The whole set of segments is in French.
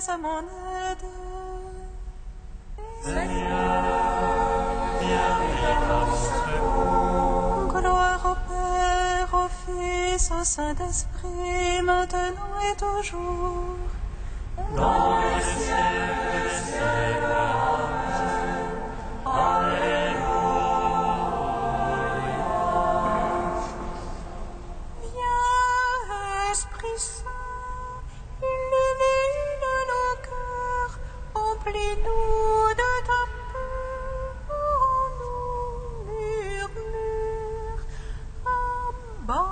à mon aide. Gloire au Père, au Fils, au Saint-Esprit, maintenant et toujours. Dans le ciel des cieux. Alléluia. Viens, Esprit Saint, illumine nos cœurs, emplis-nous de ta paix, nous murmure, Abba.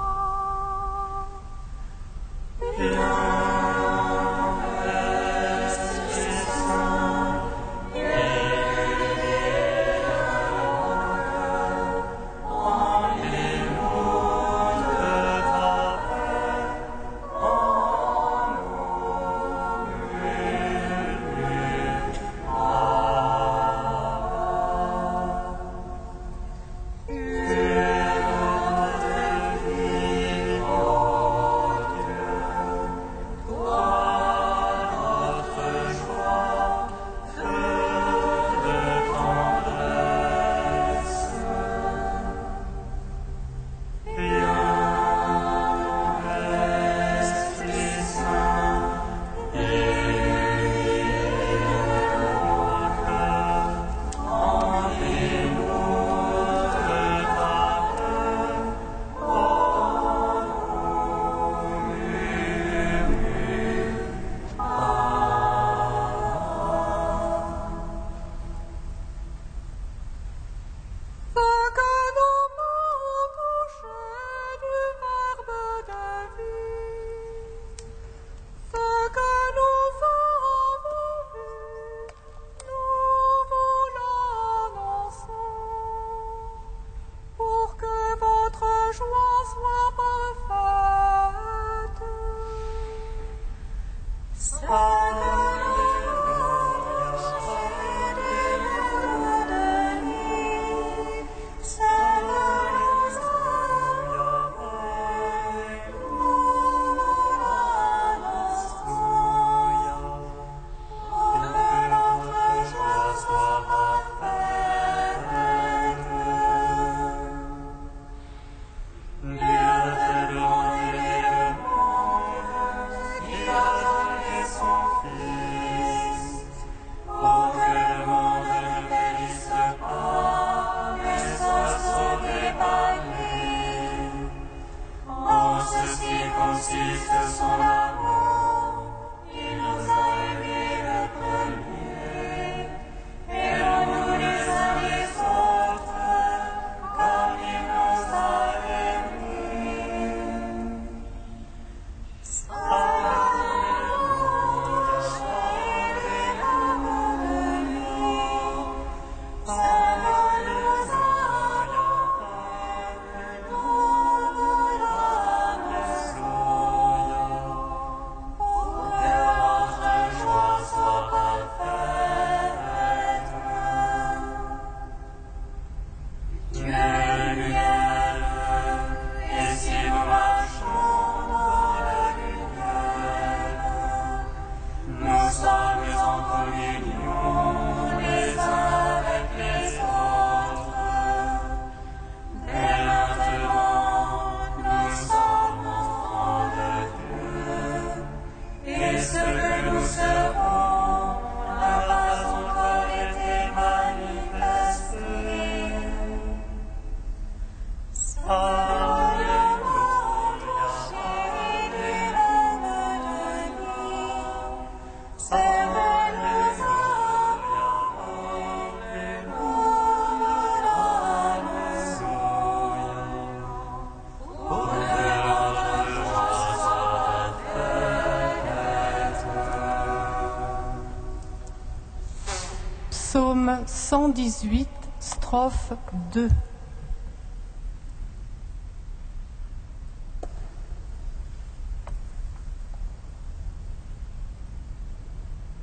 Psaume 118, strophe 2.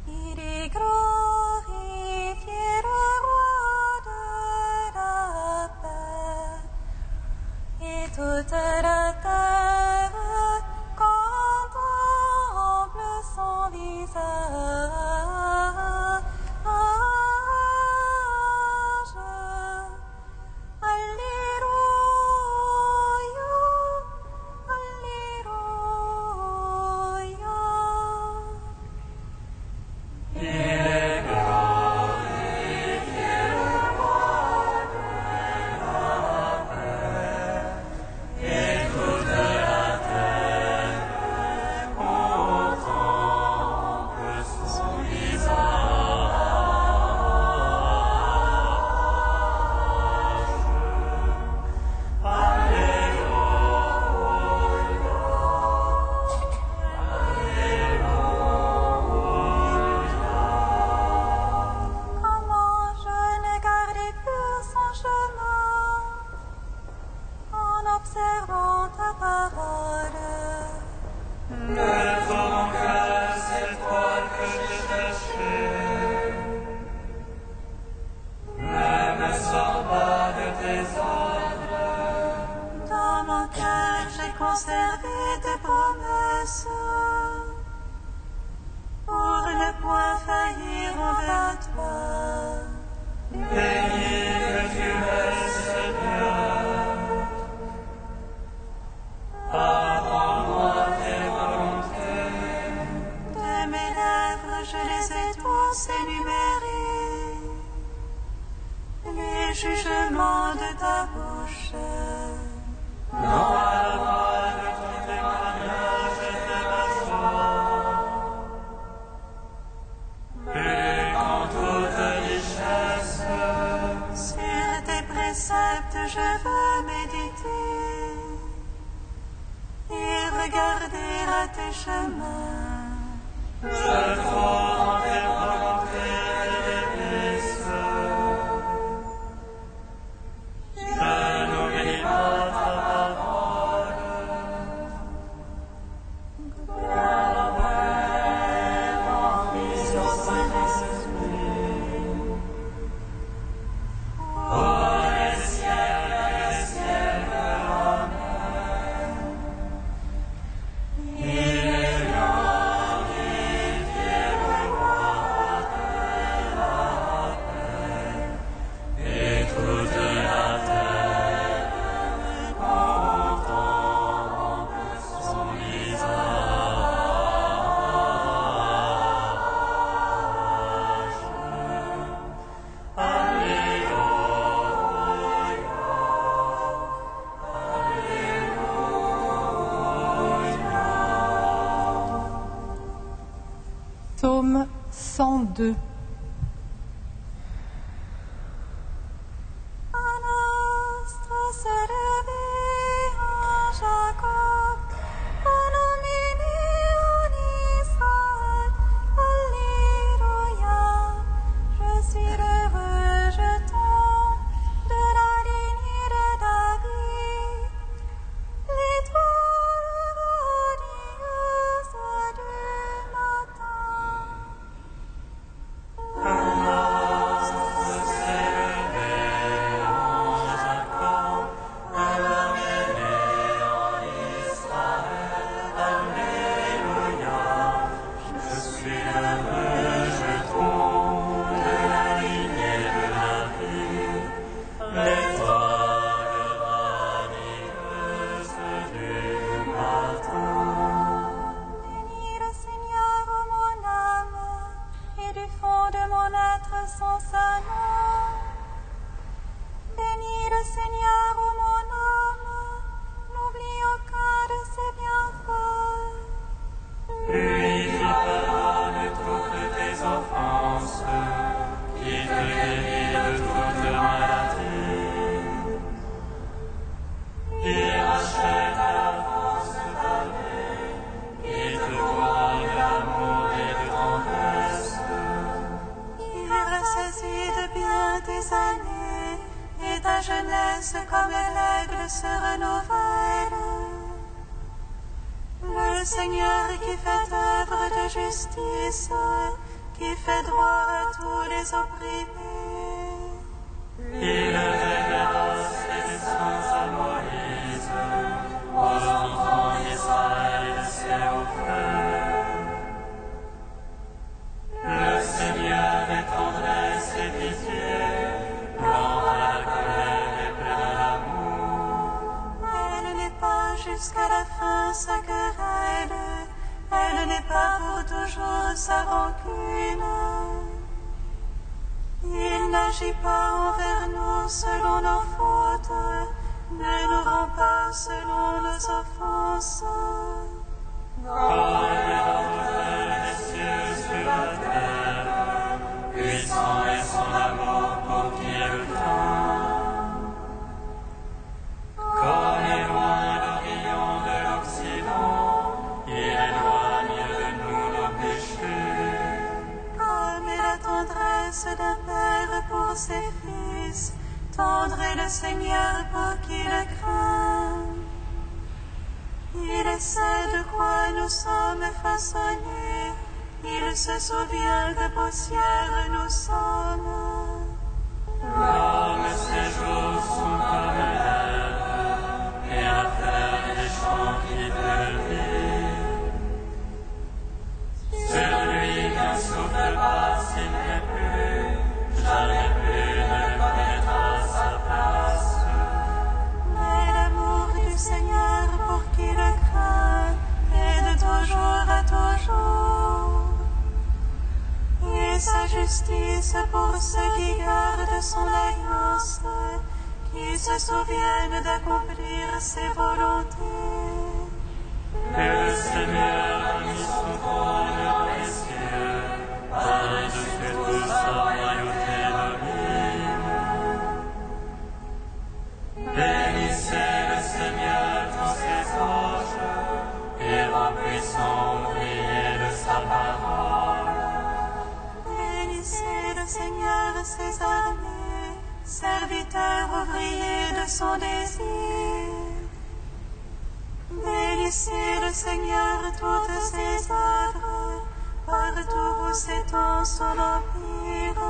Il est glorifié le roi de la paix, et toute la terre contemple son visage. conserver tes promesses, pour ne point faillir envers toi. Béni que tu es, Seigneur. Apprends-moi tes volontés. De mes lèvres, je les ai tous énumérés, les jugements de ta bouche. Dans la voie de ton témoignage était ma joie. Plus qu'en toute richesse, Sur tes préceptes, je veux méditer et regarder à tes chemins. je trouve en tes volontés des délices. Je n'oublie pas ta parole. Et toute la terre contemple son visage. Psaume 102. Un astre s'est levé en Jacob, un homini en Israël. Alléluia, je suis le rejeton de la lignée de David, l'étoile radieuse du matin. Bénis le Seigneur, ô mon âme, et du fond de mon être son saint nom. Bénis le Seigneur, ô mon âme, n'oublie aucun de ses bienfaits. Lui qui pardonne toutes tes offenses, qui te guérit de toute maladie, qui rachète la fausse ta vie, qui te couronne d'amour et de tendresse. Il ressaisit de bien tes années, et ta jeunesse comme l'aigle se renouvelle. Le Seigneur qui fait œuvre de justice, qui fait droit à tous les opprimés. Il révéla ses sens à Moïse, aux enfants d'Israël ses hauts frères. Le Seigneur est tendresse et pitié, lent à la colère et plein d'amour. Elle n'est pas jusqu'à la fin sa querelle, elle n'est pas pour toujours sa rancune. Il n'agit pas envers nous selon nos fautes, ne nous rend pas selon nos offenses. Comme les hauteur des cieux sur la terre, puissant est son amour pour qui est le temps. Comme est loin l'Orient de l'Occident, il éloigne de nous nos péchés. Comme est la tendresse d'un père pour ses fils, tendre est le Seigneur pour qui le craint. Il sait de quoi nous sommes façonnés, il se souvient de poussière nous sommes. Comme ses jours sont comme l'herbe, et la fleur des champs justice pour ceux qui gardent son alliance, qui se souviennent d'accomplir ses volontés. Le Seigneur a mis son trône dans les cieux, par-dessus toute sa royauté domine. Bénissez le Seigneur tous ses anges, et remplissons briller de sa parole. Bénissez le Seigneur ses armées, serviteurs ouvriers de son désir. Bénissez le Seigneur toutes ses œuvres, partout où s'étend son empire.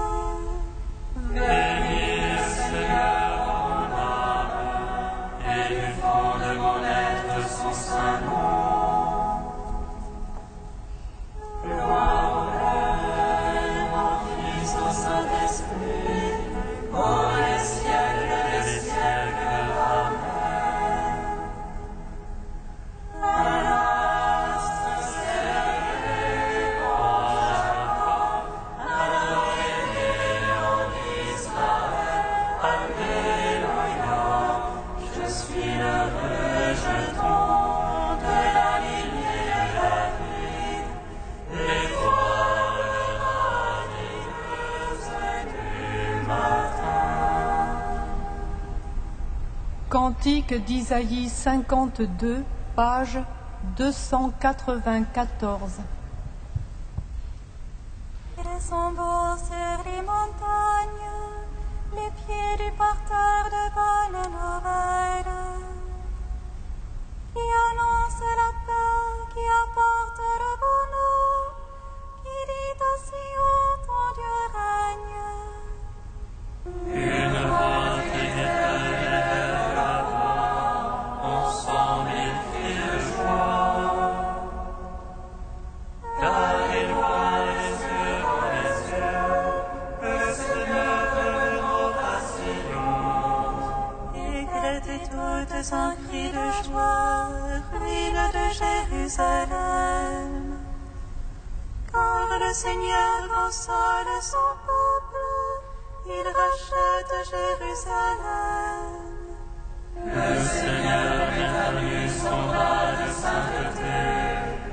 Bénis le Seigneur mon âme, et du fond de mon être son saint nom. Gloire au Père, au Fils, au Saint-Esprit, pour les siècles des siècles. Amen. Allastre, célébré en Jacob, adoré en Israël. Alléluia. Je suis heureux, je tombe de la lignée de David. L'étoile radineuse du matin. Cantique d'Isaïe 52, page 294. Ils sont beaux sur les montagnes, les pieds du porteur de bonnes nouvelles, qui annonce la paix, qui apporte le bonheur, qui dit à Sion, ton Dieu règne. Une voix qui défait la voix, on sent mille cris de joie. Car il voit les yeux dans les yeux, le Seigneur remonte à Sion. Éclatez toutes en cris de joie, ruines de Jérusalem. Car le Seigneur console son peuple, il rachète Jérusalem. Le Seigneur éternue son bras de sainteté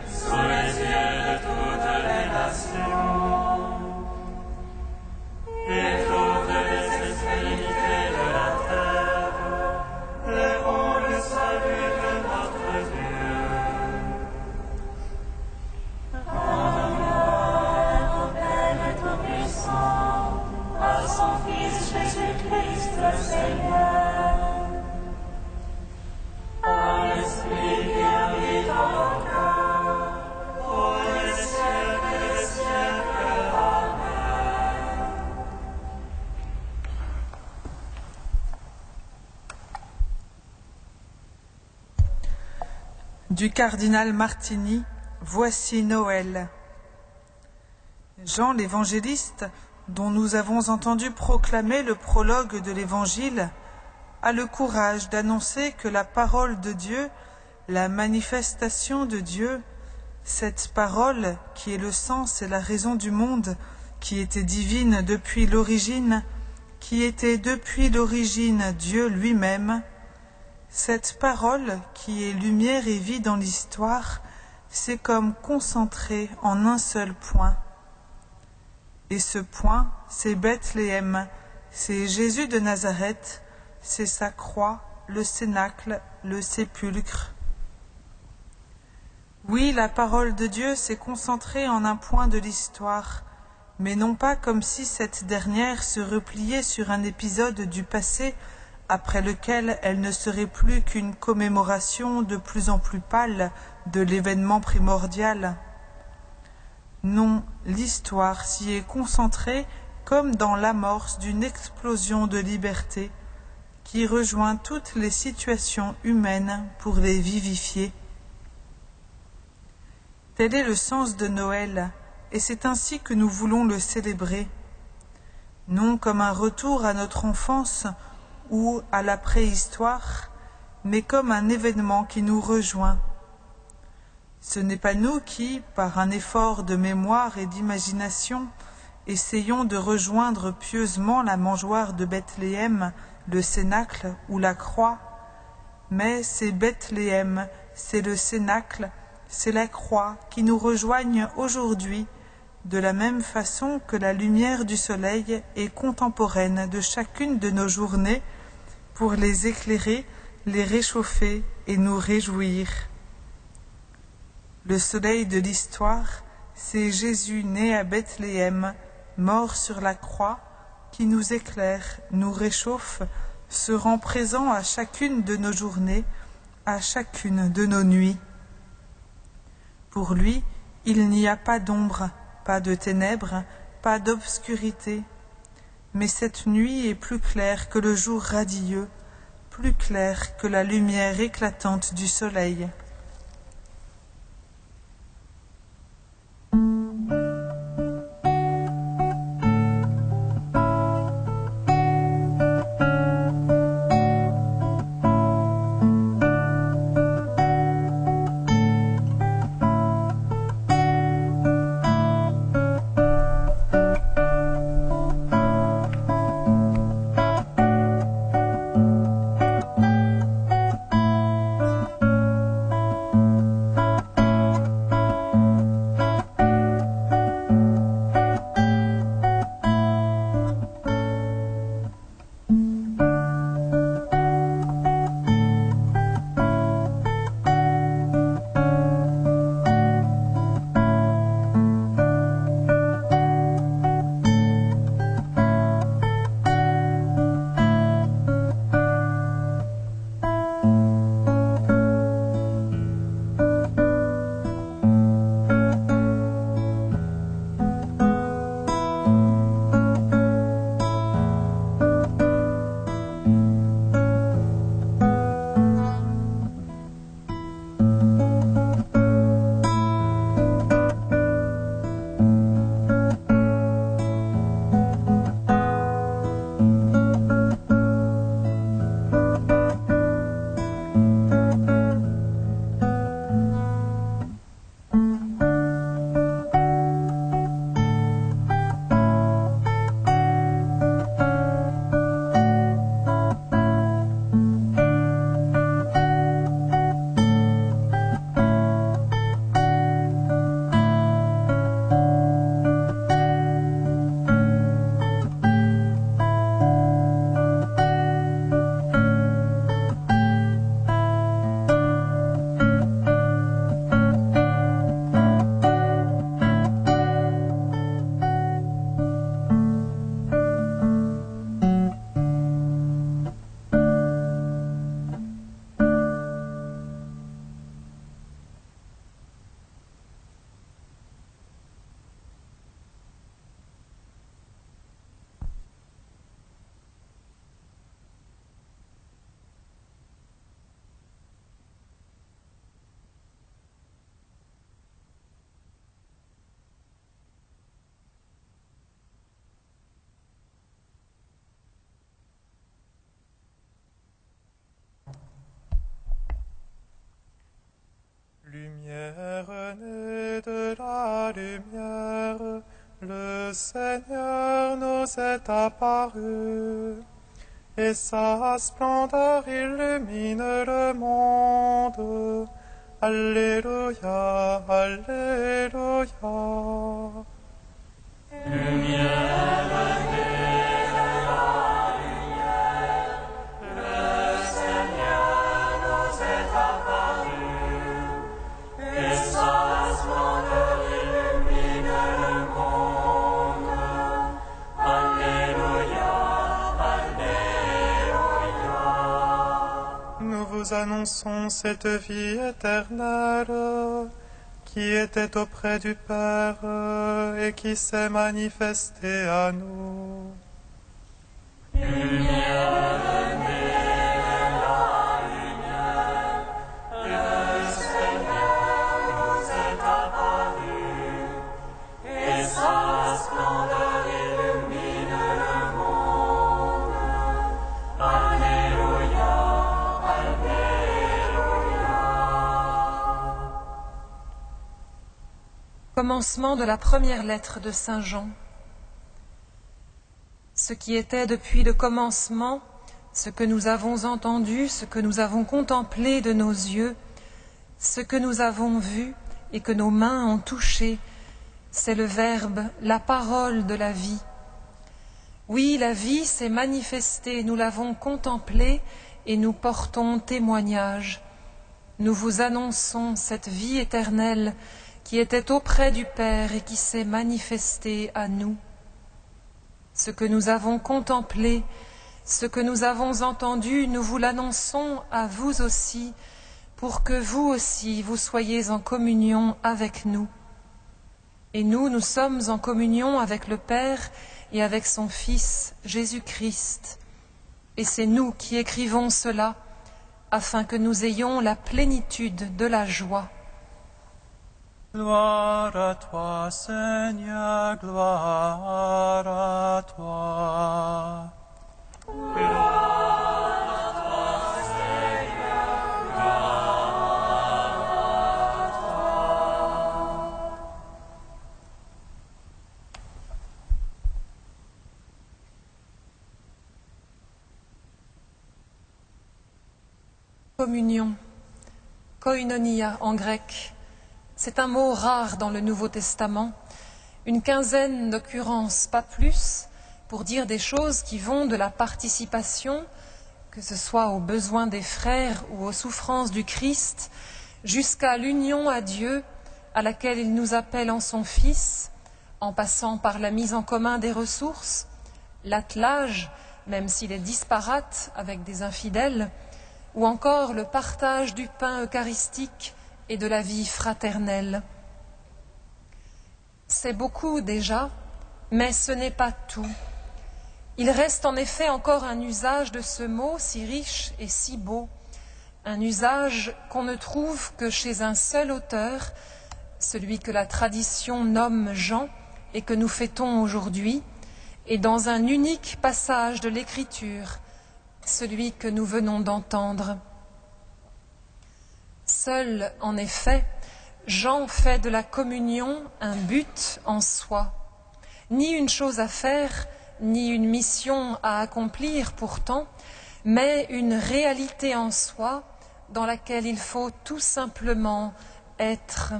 sous les yeux de toutes les nations. Et toutes les extrémités de la terre lèveront le salut de notre Dieu. Au Père Tout-Puissant, à son Fils Jésus-Christ le Seigneur, À l'Esprit qui habite en nos cœurs, pour les siècles des siècles. Amen. Du cardinal Martini, voici Noël. Jean l'évangéliste, dont nous avons entendu proclamer le prologue de l'Évangile, a le courage d'annoncer que la parole de Dieu, la manifestation de Dieu, cette parole qui est le sens et la raison du monde, qui était divine depuis l'origine, qui était depuis l'origine Dieu lui-même, cette parole qui est lumière et vie dans l'histoire, s'est comme concentrée en un seul point. Et ce point, c'est Bethléem, c'est Jésus de Nazareth, c'est sa croix, le cénacle, le sépulcre. Oui, la parole de Dieu s'est concentrée en un point de l'histoire, mais non pas comme si cette dernière se repliait sur un épisode du passé après lequel elle ne serait plus qu'une commémoration de plus en plus pâle de l'événement primordial. Non, l'histoire s'y est concentrée comme dans l'amorce d'une explosion de liberté qui rejoint toutes les situations humaines pour les vivifier. Tel est le sens de Noël, et c'est ainsi que nous voulons le célébrer, non comme un retour à notre enfance ou à la préhistoire, mais comme un événement qui nous rejoint. Ce n'est pas nous qui, par un effort de mémoire et d'imagination, essayons de rejoindre pieusement la mangeoire de Bethléem, le cénacle ou la croix. Mais c'est Bethléem, c'est le cénacle, c'est la croix qui nous rejoignent aujourd'hui, de la même façon que la lumière du soleil est contemporaine de chacune de nos journées pour les éclairer, les réchauffer et nous réjouir. Le soleil de l'histoire, c'est Jésus né à Bethléem, mort sur la croix, qui nous éclaire, nous réchauffe, se rend présent à chacune de nos journées, à chacune de nos nuits. Pour lui, il n'y a pas d'ombre, pas de ténèbres, pas d'obscurité. Mais cette nuit est plus claire que le jour radieux, plus claire que la lumière éclatante du soleil. Lumière née de la lumière, le Seigneur nous est apparu, et sa splendeur illumine le monde. Alléluia, Alléluia. Lumière née de la lumière, le Seigneur nous est apparu, et sa splendeur illumine le monde. Alléluia, Alléluia. Nous vous annonçons cette vie éternelle qui était auprès du Père et qui s'est manifestée à nous. Lumière née de la lumière, le Seigneur nous est apparu, et sa splendeur illumine le monde. Alléluia, Alléluia. Commencement de la première lettre de Saint Jean. ce qui était depuis le commencement, ce que nous avons entendu, ce que nous avons contemplé de nos yeux, ce que nous avons vu et que nos mains ont touché, c'est le Verbe, la parole de la vie. Oui, la vie s'est manifestée, nous l'avons contemplée et nous portons témoignage. Nous vous annonçons cette vie éternelle qui était auprès du Père et qui s'est manifestée à nous. Ce que nous avons contemplé, ce que nous avons entendu, nous vous l'annonçons à vous aussi, pour que vous aussi vous soyez en communion avec nous. Et nous sommes en communion avec le Père et avec son Fils, Jésus-Christ. Et c'est nous qui écrivons cela, afin que nous ayons la plénitude de la joie. Gloire à toi, Seigneur, gloire à toi. Communion, koinonia en grec, c'est un mot rare dans le Nouveau Testament, une quinzaine d'occurrences, pas plus, pour dire des choses qui vont de la participation, que ce soit aux besoins des frères ou aux souffrances du Christ, jusqu'à l'union à Dieu à laquelle il nous appelle en son Fils, en passant par la mise en commun des ressources, l'attelage, même s'il est disparate avec des infidèles, ou encore le partage du pain eucharistique et de la vie fraternelle. C'est beaucoup déjà, mais ce n'est pas tout. Il reste en effet encore un usage de ce mot si riche et si beau, un usage qu'on ne trouve que chez un seul auteur, celui que la tradition nomme Jean et que nous fêtons aujourd'hui, et dans un unique passage de l'Écriture, celui que nous venons d'entendre. Seul, en effet, Jean fait de la communion un but en soi, ni une chose à faire, ni une mission à accomplir pourtant, mais une réalité en soi dans laquelle il faut tout simplement être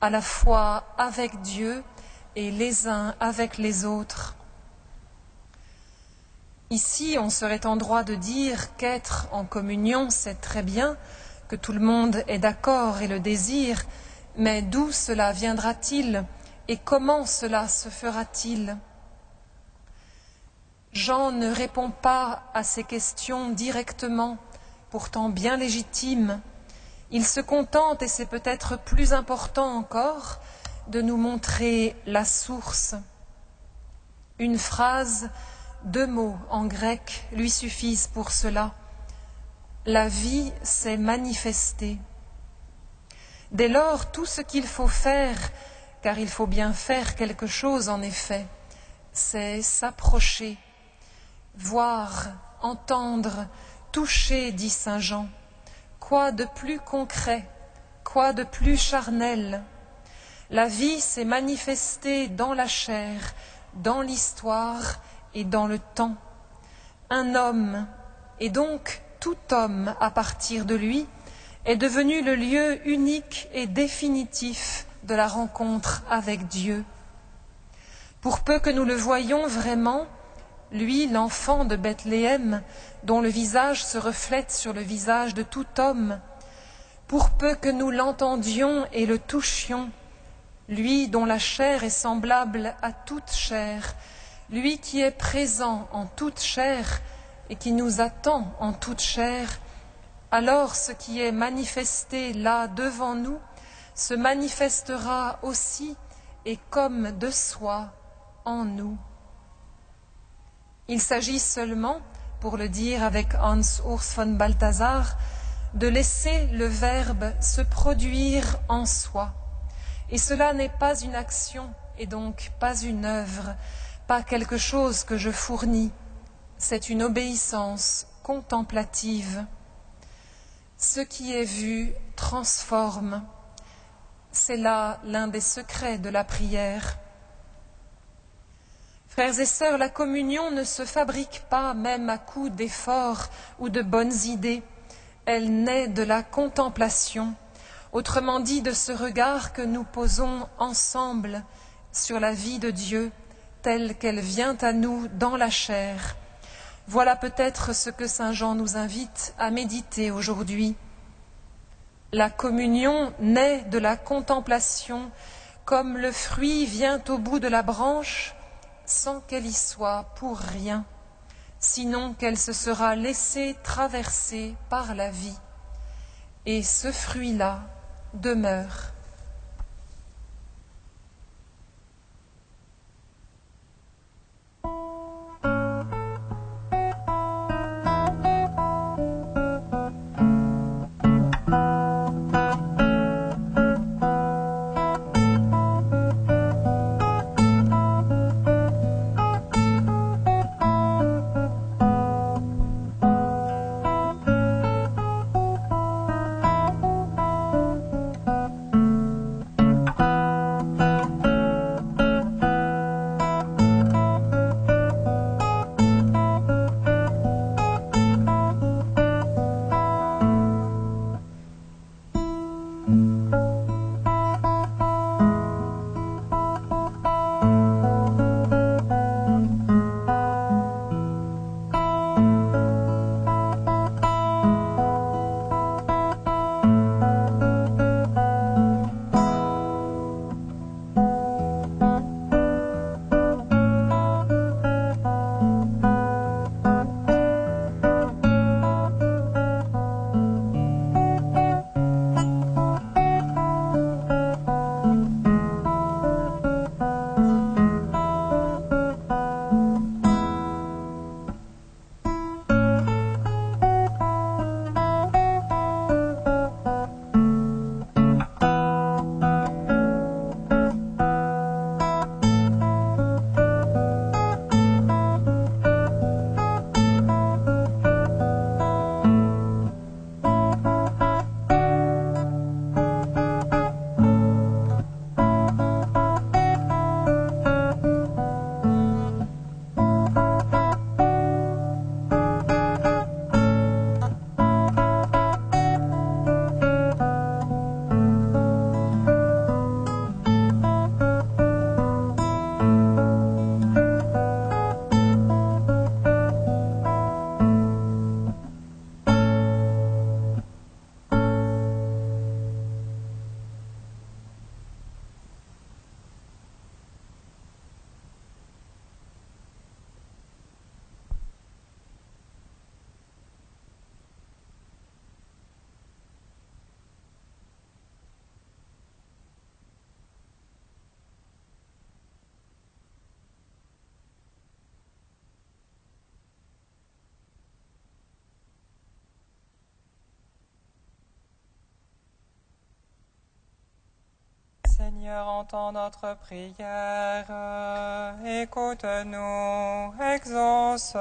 à la fois avec Dieu et les uns avec les autres. Ici, on serait en droit de dire qu'être en communion, c'est très bien, que tout le monde est d'accord et le désire, mais d'où cela viendra-t-il et comment cela se fera-t-il? Jean ne répond pas à ces questions directement, pourtant bien légitimes. Il se contente, et c'est peut-être plus important encore, de nous montrer la source. Une phrase, 2 mots en grec lui suffisent pour cela. La vie s'est manifestée. Dès lors, tout ce qu'il faut faire, car il faut bien faire quelque chose en effet, c'est s'approcher, voir, entendre, toucher, dit saint Jean. Quoi de plus concret, quoi de plus charnel? La vie s'est manifestée dans la chair, dans l'histoire et dans le temps. Un homme, et donc tout homme à partir de lui, est devenu le lieu unique et définitif de la rencontre avec Dieu. Pour peu que nous le voyions vraiment, lui, l'enfant de Bethléem, dont le visage se reflète sur le visage de tout homme, pour peu que nous l'entendions et le touchions, lui dont la chair est semblable à toute chair, lui qui est présent en toute chair et qui nous attend en toute chair, alors ce qui est manifesté là devant nous se manifestera aussi et comme de soi en nous. Il s'agit seulement, pour le dire avec Hans Urs von Balthasar, de laisser le Verbe se produire en soi. Et cela n'est pas une action et donc pas une œuvre, pas quelque chose que je fournis. C'est une obéissance contemplative. Ce qui est vu transforme. C'est là l'un des secrets de la prière. Frères et sœurs, la communion ne se fabrique pas même à coups d'efforts ou de bonnes idées. Elle naît de la contemplation, autrement dit de ce regard que nous posons ensemble sur la vie de Dieu, telle qu'elle vient à nous dans la chair. Voilà peut-être ce que saint Jean nous invite à méditer aujourd'hui. La communion naît de la contemplation, comme le fruit vient au bout de la branche, sans qu'elle y soit pour rien, sinon qu'elle se sera laissée traverser par la vie. Et ce fruit-là demeure. Seigneur, entends notre prière, écoute-nous, exauce-nous.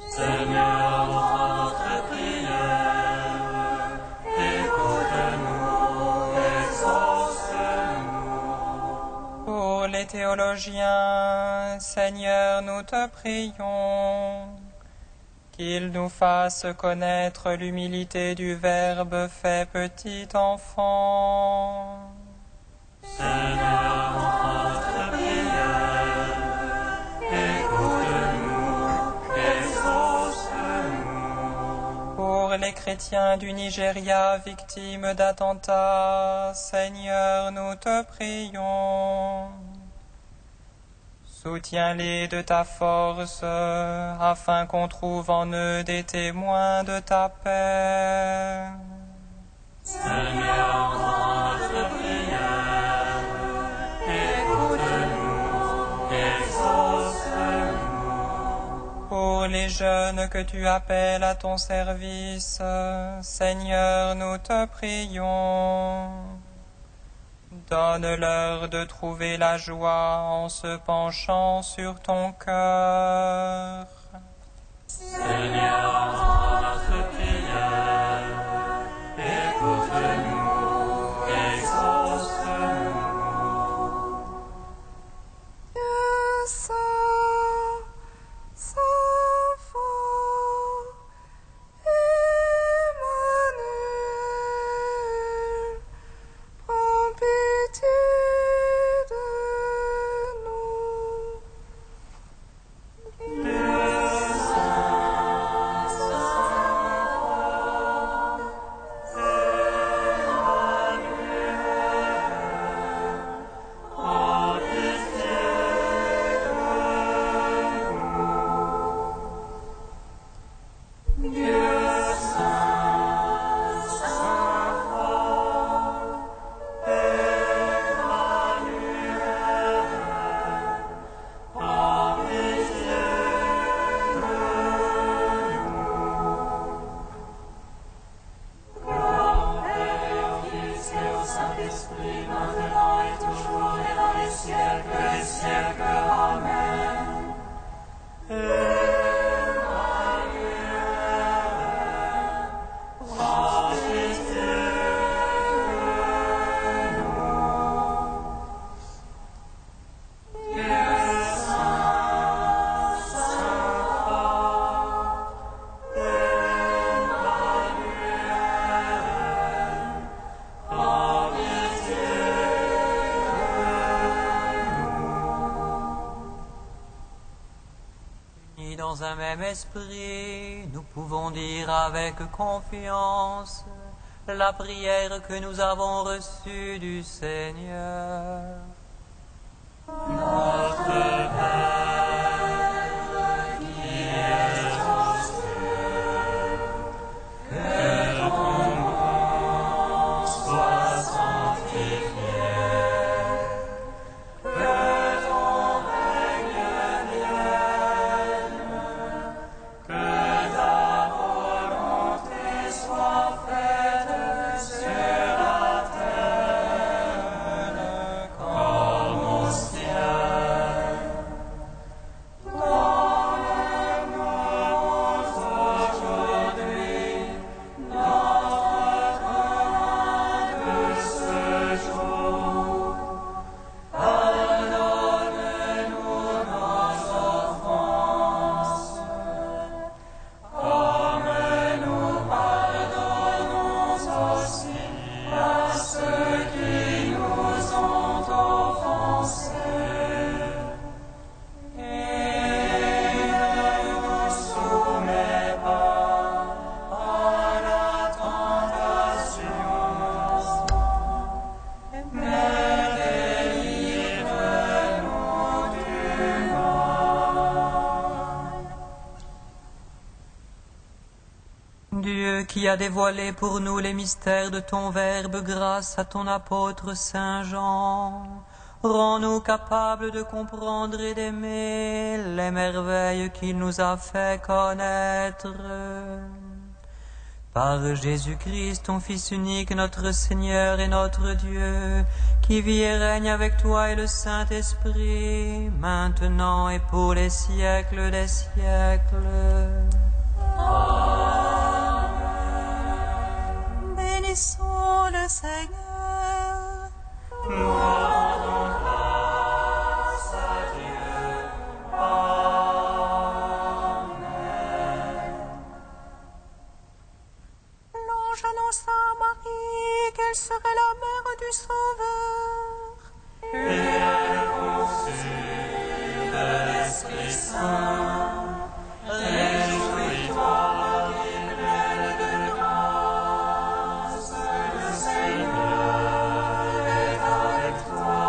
Seigneur, entends notre prière, écoute-nous, exauce-nous. Pour les théologiens, Seigneur, nous te prions, qu'il nous fasse connaître l'humilité du Verbe fait petit enfant. Seigneur, entends notre prière, écoute-nous, exauce-nous. Pour les chrétiens du Nigeria victimes d'attentats, Seigneur, nous te prions. Soutiens-les de ta force, afin qu'on trouve en eux des témoins de ta paix. Seigneur, entends notre prière, écoute-nous, exauce-nous. Pour les jeunes que tu appelles à ton service, Seigneur, nous te prions. Donne-leur de trouver la joie en se penchant sur ton cœur. Seigneur, entends notre prière, écoute-nous, exauce-nous. Saint-Esprit, maintenant et toujours et dans les siècles des siècles. Amen. Dans un même esprit, nous pouvons dire avec confiance la prière que nous avons reçue du Seigneur. Notre Père, qui es aux cieux, que ton nom soit sanctifié, que ton règne vienne, que ta volonté soit faite sur la terre comme au ciel. Donne-nous aujourd'hui notre pain de ce jour. Pardonne-nous nos offenses, comme nous pardonnons aussi à ceux qui nous ont offensés. Et ne nous soumets pas à la tentation, mais délivre-nous du mal. Dieu qui a dévoilé pour nous les mystères de ton Verbe grâce à ton apôtre Saint Jean, rends-nous capables de comprendre et d'aimer les merveilles qu'il nous a fait connaître. Par Jésus-Christ, ton Fils unique, notre Seigneur et notre Dieu, qui vit et règne avec toi et le Saint-Esprit, maintenant et pour les siècles des siècles. Bénissons le Seigneur. Nous rendons grâce à Dieu. Amen. L'ange annonça à Marie qu'elle serait la mère du Sauveur. Et elle conçut de l'Esprit Saint. Réjouis-toi, Marie, pleine de grâce, le Seigneur est avec toi.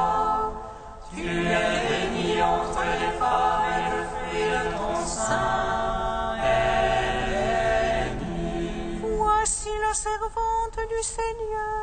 Tu es bénie entre les femmes et le fruit de ton sein est béni. Voici la servante du Seigneur.